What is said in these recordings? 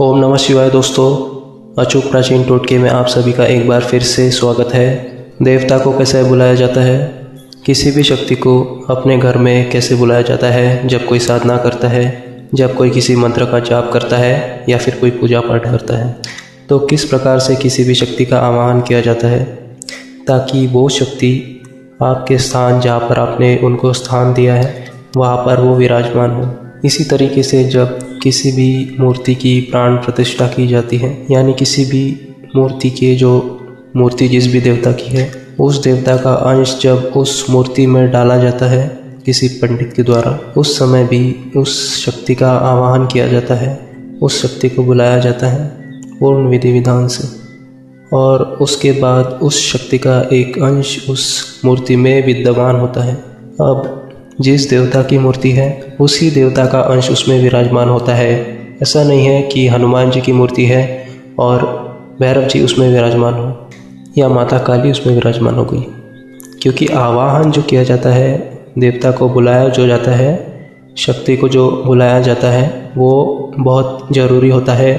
ओम नमः शिवाय दोस्तों, अचूक प्राचीन टोटके में आप सभी का एक बार फिर से स्वागत है। देवता को कैसे बुलाया जाता है, किसी भी शक्ति को अपने घर में कैसे बुलाया जाता है, जब कोई साधना करता है, जब कोई किसी मंत्र का जाप करता है या फिर कोई पूजा पाठ करता है, तो किस प्रकार से किसी भी शक्ति का आवाहन किया जाता है ताकि वो शक्ति आपके स्थान जहाँ पर आपने उनको स्थान दिया है वहाँ पर वो विराजमान हो। इसी तरीके से जब किसी भी मूर्ति की प्राण प्रतिष्ठा की जाती है, यानी किसी भी मूर्ति के जो मूर्ति जिस भी देवता की है, उस देवता का अंश जब उस मूर्ति में डाला जाता है किसी पंडित के द्वारा, उस समय भी उस शक्ति का आवाहन किया जाता है, उस शक्ति को बुलाया जाता है पूर्ण विधि विधान से। और उसके बाद उस शक्ति का एक अंश उस मूर्ति में विद्यमान होता है। अब जिस देवता की मूर्ति है उसी देवता का अंश उसमें विराजमान होता है। ऐसा नहीं है कि हनुमान जी की मूर्ति है और भैरव जी उसमें विराजमान हो या माता काली उसमें विराजमान हो गई, क्योंकि आवाहन जो किया जाता है, देवता को बुलाया जो जाता है, शक्ति को जो बुलाया जाता है, वो बहुत ज़रूरी होता है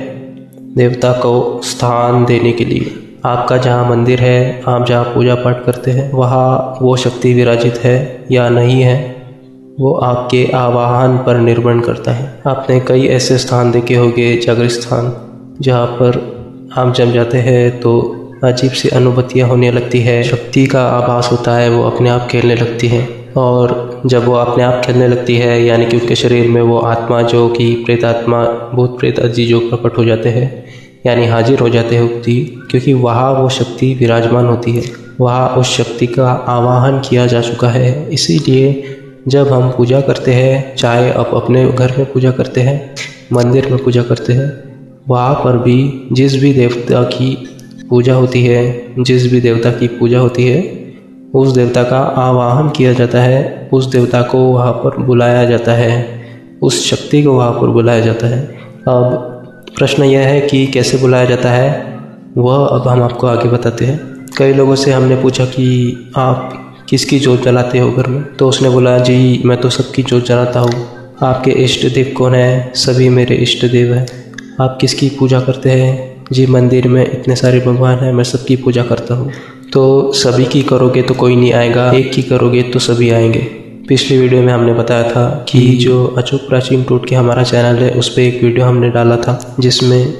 देवता को स्थान देने के लिए। आपका जहाँ मंदिर है, आप जहाँ पूजा पाठ करते हैं, वहाँ वो शक्ति विराजित है या नहीं है, वो आपके आवाहन पर निर्भर करता है। आपने कई ऐसे स्थान देखे होंगे, जागृत स्थान, जहाँ पर आप जब जाते हैं तो अजीब सी अनुभूतियाँ होने लगती है, शक्ति का आभास होता है, वो अपने आप खेलने लगती है। और जब वो अपने आप खेलने लगती है, यानी कि उनके शरीर में वो आत्मा जो कि प्रेतात्मा, भूत प्रेत आदि जो प्रकट हो जाते हैं, यानी हाजिर हो जाते हैं क्योंकि वहाँ वो शक्ति विराजमान होती है, वहाँ उस शक्ति का आवाहन किया जा चुका है। इसीलिए जब हम पूजा करते हैं, चाहे आप अपने घर में पूजा करते हैं, मंदिर में पूजा करते हैं, वहाँ पर भी जिस भी देवता की पूजा होती है, जिस भी देवता की पूजा होती है, उस देवता का आवाहन किया जाता है, उस देवता को वहाँ पर बुलाया जाता है, उस शक्ति को वहाँ पर बुलाया जाता है। अब प्रश्न यह है कि कैसे बुलाया जाता है, वह अब हम आपको आगे बताते हैं। कई लोगों से हमने पूछा कि आप किसकी जोत जलाते हो घर में, तो उसने बोला जी मैं तो सबकी जोत जलाता हूँ। आपके इष्ट देव कौन है? सभी मेरे इष्ट देव हैं। आप किसकी पूजा करते हैं? जी मंदिर में इतने सारे भगवान हैं, मैं सबकी पूजा करता हूँ। तो सभी की करोगे तो कोई नहीं आएगा, एक की करोगे तो सभी आएंगे। पिछली वीडियो में हमने बताया था कि जो अचूक प्राचीन टोटके हमारा चैनल है, उस पर एक वीडियो हमने डाला था जिसमें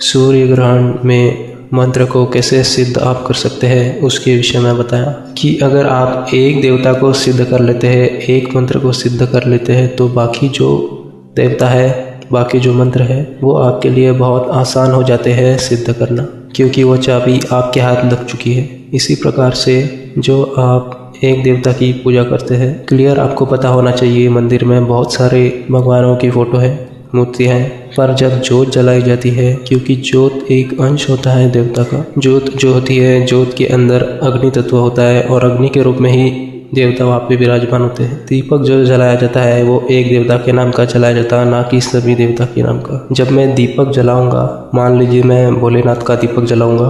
सूर्य ग्रहण में मंत्र को कैसे सिद्ध आप कर सकते हैं उसके विषय में बताया कि अगर आप एक देवता को सिद्ध कर लेते हैं, एक मंत्र को सिद्ध कर लेते हैं, तो बाकी जो देवता है, बाकी जो मंत्र है, वो आपके लिए बहुत आसान हो जाते हैं सिद्ध करना, क्योंकि वो चाबी आपके हाथ लग चुकी है। इसी प्रकार से जो आप एक देवता की पूजा करते हैं, क्लियर आपको पता होना चाहिए मंदिर में बहुत सारे भगवानों की फ़ोटो है, मूर्ति है, पर जब जोत जलाई जाती है, क्योंकि जोत एक अंश होता है देवता का, जोत जो होती है, जोत के अंदर अग्नि तत्व होता है और अग्नि के रूप में ही देवता वहाँ पे विराजमान होते हैं। दीपक जो जलाया जाता है वो एक देवता के नाम का जलाया जाता है, ना कि सभी देवता के नाम का। जब मैं दीपक जलाऊंगा, मान लीजिए मैं भोलेनाथ का दीपक जलाऊंगा,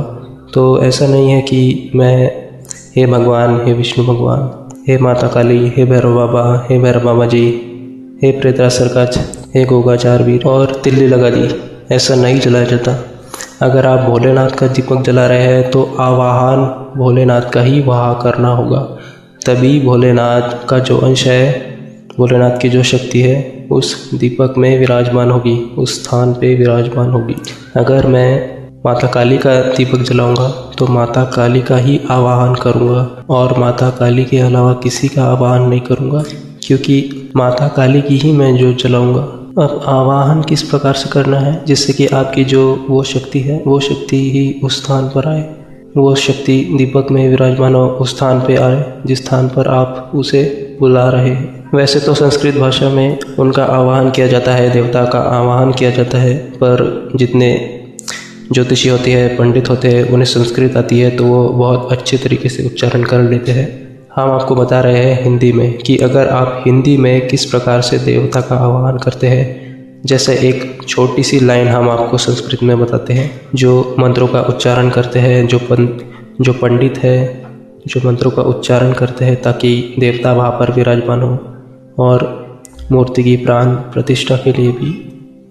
तो ऐसा नहीं है कि मैं हे भगवान, हे विष्णु भगवान, हे माता काली, हे भैरव बाबा जी, हे प्रेतासुरकाच, हे गोगाचार वीर और तिल्ली लगा दी, ऐसा नहीं जलाया जाता। अगर आप भोलेनाथ का दीपक जला रहे हैं तो आवाहन भोलेनाथ का ही वहाँ करना होगा, तभी भोलेनाथ का जो अंश है, भोलेनाथ की जो शक्ति है, उस दीपक में विराजमान होगी, उस स्थान पे विराजमान होगी। अगर मैं माता काली का दीपक जलाऊंगा तो माता काली का ही आवाहन करूंगा और माता काली के अलावा किसी का आवाहन नहीं करूंगा, क्योंकि माता काली की ही मैं जो जलाऊंगा। अब आवाहन किस प्रकार से करना है, जिससे कि आपकी जो वो शक्ति है, वो शक्ति ही उस स्थान पर आए, वो शक्ति दीपक में विराजमान हो, उस स्थान पे आए जिस स्थान पर आप उसे बुला रहे हैं। वैसे तो संस्कृत भाषा में उनका आवाहन किया जाता है, देवता का आवाहन किया जाता है, पर जितने ज्योतिषी होते हैं, पंडित होते हैं, उन्हें संस्कृत आती है तो वो बहुत अच्छे तरीके से उच्चारण कर लेते हैं। हम आपको बता रहे हैं हिंदी में कि अगर आप हिंदी में किस प्रकार से देवता का आवाहन करते हैं, जैसे एक छोटी सी लाइन हम आपको संस्कृत में बताते हैं। जो मंत्रों का उच्चारण करते हैं, जो पंडित है, जो मंत्रों का उच्चारण करते हैं ताकि देवता वहाँ पर विराजमान हो और मूर्ति की प्राण प्रतिष्ठा के लिए भी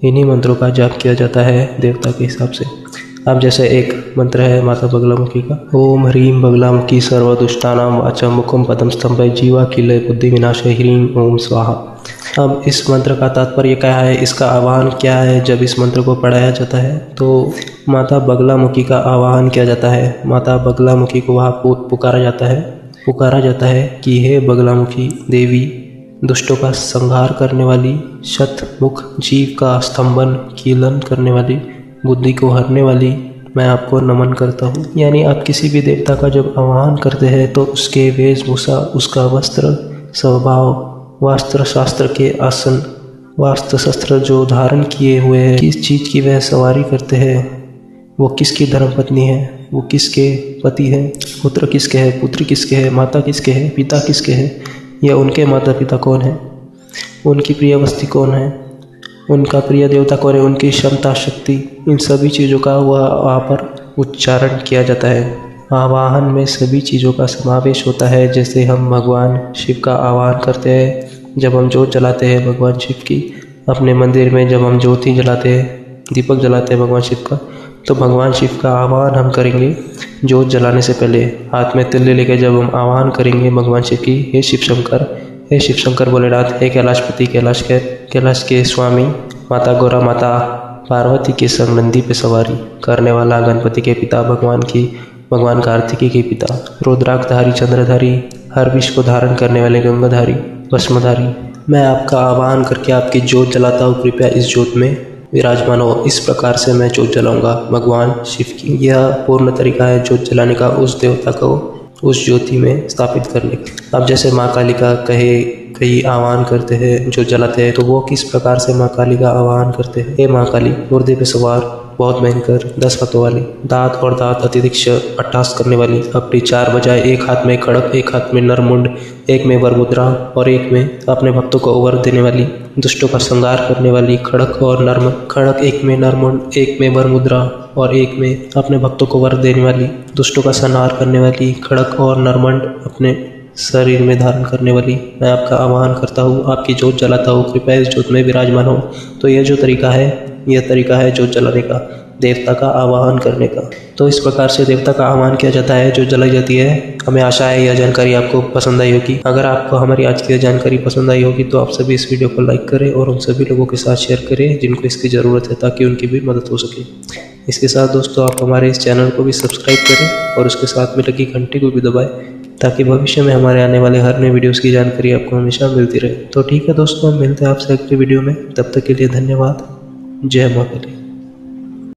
इन्हीं मंत्रों का जाप किया जाता है देवता के हिसाब से। अब जैसे एक मंत्र है माता बगलामुखी का, ओम ह्रीं बगलामुखी सर्वदुष्टानां वाचा मुखम पदम स्तंभय जीवा किलय बुद्धि विनाशय ह्रीं ओम स्वाहा। अब इस मंत्र का तात्पर्य क्या है, इसका आवाहन क्या है। जब इस मंत्र को पढ़ाया जाता है तो माता बगलामुखी का आवाहन किया जाता है। माता बगलामुखी को वहाँ पुकारा जाता है कि हे बगलामुखी देवी, दुष्टों का संहार करने वाली, शतमुख जीव का स्तंभन कीलन करने वाली, बुद्धि को हरने वाली, मैं आपको नमन करता हूँ। यानी आप किसी भी देवता का जब आह्वान करते हैं तो उसके वेशभूषा, उसका वस्त्र, स्वभाव, वास्त्र शास्त्र के आसन, वास्त्र शस्त्र जो धारण किए हुए हैं, किस चीज़ की वह सवारी करते हैं, वो किसकी धर्मपत्नी है, वो किसके पति है, पुत्र किसके है, पुत्री किसके है, माता किसके है, पिता किसके है, या उनके माता पिता कौन है, उनकी प्रिय वस्ती कौन है, उनका प्रिय देवता कौन है, उनकी क्षमता शक्ति, इन सभी चीज़ों का वहाँ पर उच्चारण किया जाता है। आवाहन में सभी चीज़ों का समावेश होता है। जैसे हम भगवान शिव का आवाहन करते हैं जब हम जोत जलाते हैं भगवान शिव की, अपने मंदिर में जब हम ज्योति जलाते हैं, दीपक जलाते हैं भगवान शिव का, तो भगवान शिव का आह्वान हम करेंगे जोत जलाने से पहले। हाथ में तिल्ली लेकर जब हम आह्वान करेंगे भगवान शिव की, हे शिव शंकर भोलेनाथ, हे कैलाशपति, कैलाश के स्वामी, माता गौरा, माता पार्वती के संग नंदी पे सवारी करने वाला, गणपति के पिता, भगवान कार्तिकेय के पिता, रुद्राक्षधारी, चंद्रधारी, हर विष को धारण करने वाले गंगाधारी, भस्मधारी, मैं आपका आह्वान करके आपकी जोत जलाता हूँ, कृपया इस जोत में विराजमान हो। इस प्रकार से मैं जोत जलाऊंगा भगवान शिव की। यह पूर्ण तरीका है जोत जलाने का, उस देवता को उस ज्योति में स्थापित करने का। अब जैसे माँ काली का कई आह्वान करते हैं जो जलाते हैं, तो वो किस प्रकार से माँ काली का आह्वान करते हैं। हे माँ काली, मुर्दे पे सवार, बहुत भयंकर, 10 हाथों वाली, दांत और दांत अतिरिक्त अट्ठास करने वाली, अपनी 4 भुजाएं, एक हाथ में खड़क, एक हाथ में नरमुंड, एक में वरमुद्रा और एक में अपने भक्तों को वर देने वाली, दुष्टों का संहार करने वाली, खड़क और नरमुंड, खड़क एक में, नरमुंड एक में, वरमुद्रा और एक में अपने भक्तों को वर देने वाली, दुष्टों का संहार करने वाली, खड़क और नरमुंड अपने शरीर में धारण करने वाली, मैं आपका आह्वान करता हूँ, आपकी जोत जलाता हूँ, कृपया इस जोत में विराजमान हो। तो यह जो तरीका है, यह तरीका है जोत जलाने का, देवता का आह्वान करने का। तो इस प्रकार से देवता का आह्वान किया जाता है, जो जलाई जाती है। हमें आशा है यह जानकारी आपको पसंद आई होगी। अगर आपको हमारी आज की जानकारी पसंद आई होगी तो आप सभी इस वीडियो को लाइक करें और उन सभी लोगों के साथ शेयर करें जिनको इसकी ज़रूरत है, ताकि उनकी भी मदद हो सके। इसके साथ दोस्तों आप हमारे इस चैनल को भी सब्सक्राइब करें और उसके साथ में लगी घंटी को भी दबाएं, ताकि भविष्य में हमारे आने वाले हर नए वीडियोस की जानकारी आपको हमेशा मिलती रहे। तो ठीक है दोस्तों, मिलते हैं आपसे अगले वीडियो में। तब तक के लिए धन्यवाद। जय माता दी।